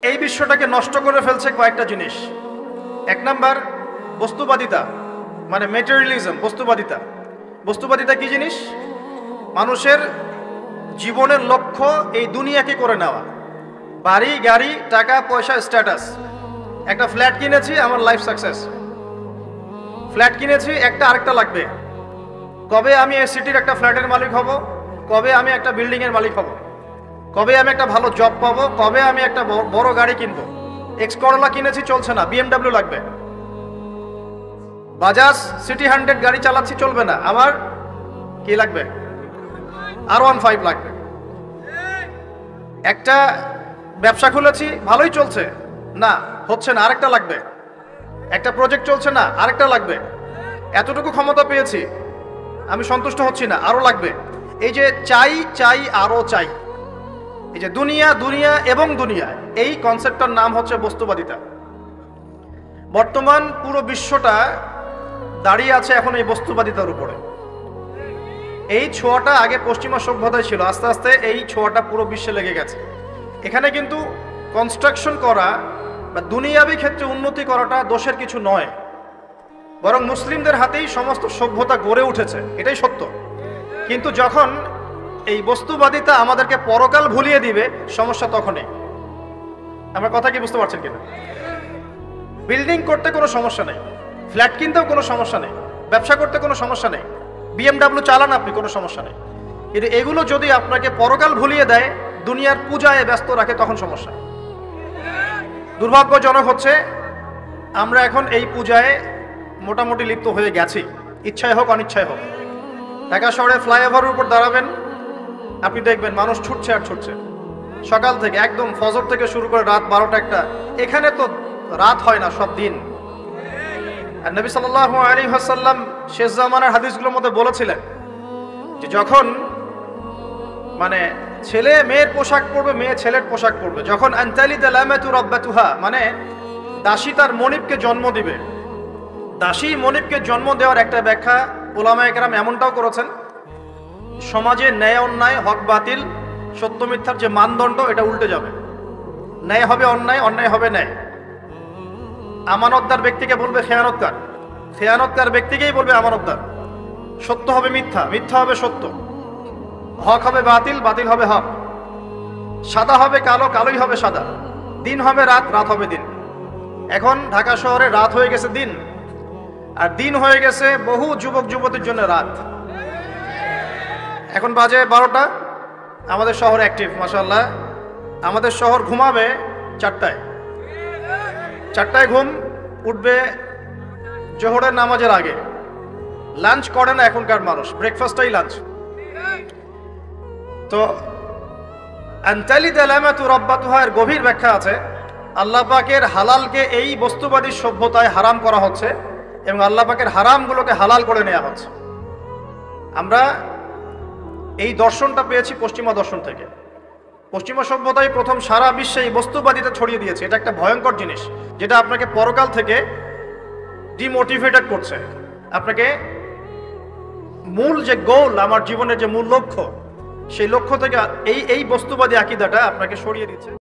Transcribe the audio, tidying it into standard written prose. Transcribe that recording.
এই বিশ্বটাকে নষ্ট করে ফেলছে কয়েকটা জিনিস। এক নাম্বার বস্তুবাদিতা, মানে মেটেরিয়ালিজম। বস্তুবাদিতা বস্তুবাদিতা কি জিনিস? মানুষের জীবনের লক্ষ্য এই দুনিয়াকে করে নেওয়া, বাড়ি গাড়ি টাকা পয়সা স্ট্যাটাস। একটা ফ্ল্যাট কিনেছি, আমার লাইফ সাকসেস। ফ্ল্যাট কিনেছি, একটা আরেকটা লাগবে। কবে আমি এই সিটির একটা ফ্ল্যাটের মালিক হব, কবে আমি একটা বিল্ডিংয়ের মালিক হব, কবে আমি একটা ভালো জব পাবো, কবে আমি একটা বড় গাড়ি কিনবো। এক্স করোলা কিনেছি, চলছে না, বিএমডাব্লিউ লাগবে। বাজাজ সিটি 100 গাড়ি চালাচ্ছি, চলবে না, আমার কি লাগবে? R15 লাগবে। একটা ব্যবসা খুলেছি, ভালোই চলছে, না হচ্ছে না, আরেকটা লাগবে। একটা প্রজেক্ট চলছে না, আরেকটা লাগবে। এতটুকু ক্ষমতা পেয়েছি, আমি সন্তুষ্ট হচ্ছি না, আরো লাগবে। এই যে চাই চাই আরো চাই, এই যে দুনিয়া দুনিয়া এবং দুনিয়া, এই কনসেপ্টটার নাম হচ্ছে বস্তুবাদিতা। বর্তমান পুরো বিশ্বটা দাঁড়িয়ে আছে এখন এই বস্তুবাদিতার উপরে। এই ছোঁয়াটা আগে পশ্চিমা সভ্যতায় ছিল, আস্তে আস্তে এই ছোঁয়াটা পুরো বিশ্বে লেগে গেছে। এখানে কিন্তু কনস্ট্রাকশন করা বা দুনিয়াবি ক্ষেত্রে উন্নতি করাটা দোষের কিছু নয়, বরং মুসলিমদের হাতেই সমস্ত সভ্যতা গড়ে উঠেছে, এটাই সত্য। কিন্তু যখন এই বস্তুবাদিতা আমাদেরকে পরকাল ভুলিয়ে দিবে, সমস্যা তখনই। আমার কথা কি বুঝতে পারছেন কিনা? বিল্ডিং করতে কোনো সমস্যা নেই, ফ্ল্যাট কিনতেও কোনো সমস্যা নেই, ব্যবসা করতে কোনো সমস্যা নেই, বিএমডাব্লিউ চালান আপনি, কোনো সমস্যা নেই। কিন্তু এগুলো যদি আপনাকে পরকাল ভুলিয়ে দেয়, দুনিয়ার পূজায় ব্যস্ত রাখে, তখন সমস্যা। দুর্ভাগ্যজনক হচ্ছে আমরা এখন এই পূজায় মোটামুটি লিপ্ত হয়ে গেছি, ইচ্ছায় হোক অনিচ্ছায় হোক। ঢাকা শহরে ফ্লাইওভারের উপর দাঁড়াবেন, আপনি দেখবেন মানুষ ছুটছে আর ছুটছে, সকাল থেকে একদম ফজর থেকে শুরু করে রাত 12টা 1টা। এখানে তো রাত হয় না, সব দিন। আর নবী সাল্লাল্লাহু আলাইহি ওয়াসাল্লাম শেষ জামানার হাদিসগুলোর মধ্যে বলেছিলেন যে যখন মানে ছেলে মেয়ের পোশাক পরবে, মেয়ে ছেলের পোশাক পরবে, যখন আনতালিদা লামাতু রাব্বাতুহা, মানে দাসী তার মনিবকে জন্ম দিবে। দাসী মনিবকে জন্ম দেওয়ার একটা ব্যাখ্যা উলামায়ে কেরাম এমনটাও করেছেন, সমাজে ন্যায় অন্যায়, হক বাতিল, সত্য মিথ্যার যে মানদণ্ড, এটা উল্টে যাবে। ন্যায় হবে অন্যায়, অন্যায় হবে ন্যায়। আমানতদার ব্যক্তিকে বলবে খেয়ানতকার, খেয়ানতকার ব্যক্তিকেই বলবে আমানতদার। সত্য হবে মিথ্যা, মিথ্যা হবে সত্য। হক হবে বাতিল, বাতিল হবে হক। সাদা হবে কালো, কালোই হবে সাদা। দিন হবে রাত, রাত হবে দিন। এখন ঢাকা শহরে রাত হয়ে গেছে দিন, আর দিন হয়ে গেছে বহু যুবক যুবতীর জন্য রাত। এখন বাজে 12টা, আমাদের শহর অ্যাক্টিভ, মাশাআল্লাহ। আমাদের শহর ঘুমাবে 4টায়, 4টায় ঘুম উঠবে জোহরের নামাজের আগে। লাঞ্চ করে না এখনকার মানুষ, ব্রেকফাস্টটাই লাঞ্চ। তো আনতালিদা লামাতু রাব্বাতুহা এর গভীর ব্যাখ্যা আছে। আল্লাহ পাকের হালালকে এই বস্তুবাদী সভ্যতায় হারাম করা হচ্ছে, এবং আল্লাহ পাকের হারামগুলোকে হালাল করে নেওয়া হচ্ছে। আমরা এই দর্শনটা পেয়েছি পশ্চিমা দর্শন থেকে। পশ্চিমা সভ্যতায় প্রথম সারা বিশ্বে এই বস্তুবাদিতা ছড়িয়ে দিয়েছে। এটা একটা ভয়ঙ্কর জিনিস, যেটা আপনাকে পরকাল থেকে ডিমোটিভেটেড করছে। আপনাকে মূল যে গোল, আমার জীবনের যে মূল লক্ষ্য, সেই লক্ষ্য থেকে এই বস্তুবাদী আকীদাটা আপনাকে সরিয়ে দিচ্ছে।